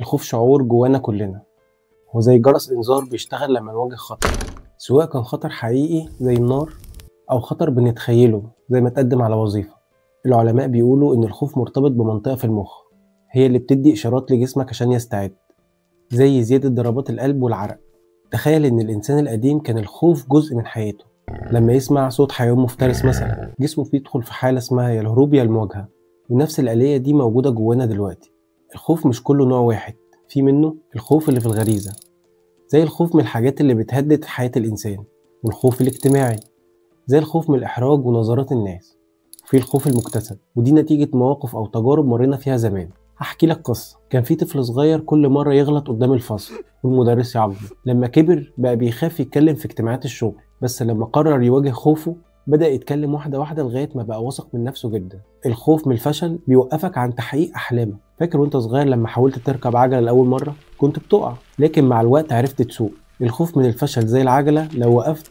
الخوف شعور جوانا كلنا، هو زي جرس إنذار بيشتغل لما نواجه خطر، سواء كان خطر حقيقي زي النار أو خطر بنتخيله زي ما تقدم على وظيفة. العلماء بيقولوا إن الخوف مرتبط بمنطقة في المخ هي اللي بتدي إشارات لجسمك عشان يستعد، زي زيادة ضربات القلب والعرق. تخيل إن الإنسان القديم كان الخوف جزء من حياته، لما يسمع صوت حيوان مفترس مثلا جسمه بيدخل في حالة اسمها يا الهروب يا المواجهة، ونفس الآلية دي موجودة جوانا دلوقتي. الخوف مش كله نوع واحد، في منه الخوف اللي في الغريزة زي الخوف من الحاجات اللي بتهدد حياة الإنسان، والخوف الاجتماعي زي الخوف من الإحراج ونظرات الناس، وفي الخوف المكتسب ودي نتيجة مواقف أو تجارب مرينا فيها زمان. هحكي لك قصة. كان في طفل صغير كل مرة يغلط قدام الفصل والمدرس يعاقبه، لما كبر بقى بيخاف يتكلم في اجتماعات الشغل، بس لما قرر يواجه خوفه بدأ يتكلم واحدة واحدة لغاية ما بقى واثق من نفسه جدا. الخوف من الفشل بيوقفك عن تحقيق أحلامك. فاكر وانت صغير لما حاولت تركب عجلة لأول مرة كنت بتقع، لكن مع الوقت عرفت تسوق. الخوف من الفشل زي العجلة، لو وقفت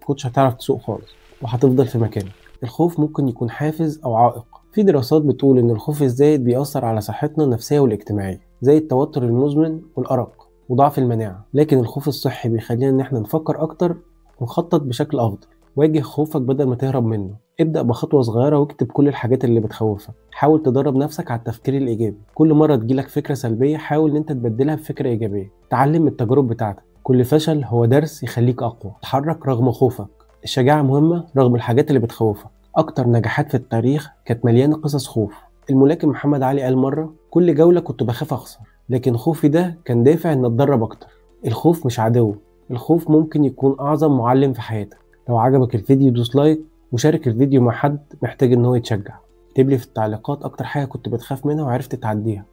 مكنتش هتعرف تسوق خالص وهتفضل في مكانك. الخوف ممكن يكون حافز أو عائق. في دراسات بتقول إن الخوف الزايد بيأثر على صحتنا النفسية والاجتماعية زي التوتر المزمن والأرق وضعف المناعة، لكن الخوف الصحي بيخلينا إن احنا نفكر أكتر ونخطط بشكل أفضل. واجه خوفك بدل ما تهرب منه. ابدأ بخطوة صغيرة واكتب كل الحاجات اللي بتخوفك. حاول تدرب نفسك على التفكير الإيجابي. كل مرة تجيلك فكرة سلبية حاول إن أنت تبدلها بفكرة إيجابية. تعلم من التجارب بتاعتك، كل فشل هو درس يخليك أقوى. اتحرك رغم خوفك. الشجاعة مهمة رغم الحاجات اللي بتخوفك. أكتر نجاحات في التاريخ كانت مليانة قصص خوف. الملاكم محمد علي قال مرة كل جولة كنت بخاف أخسر، لكن خوفي ده كان دافع إن أتدرب أكتر. الخوف مش عدو، الخوف ممكن يكون أعظم معلم في حياتك. لو عجبك الفيديو دوس لايك وشارك الفيديو مع حد محتاج إن هو يتشجع. اكتب لي في التعليقات أكتر حاجة كنت بتخاف منها وعرفت تعديها.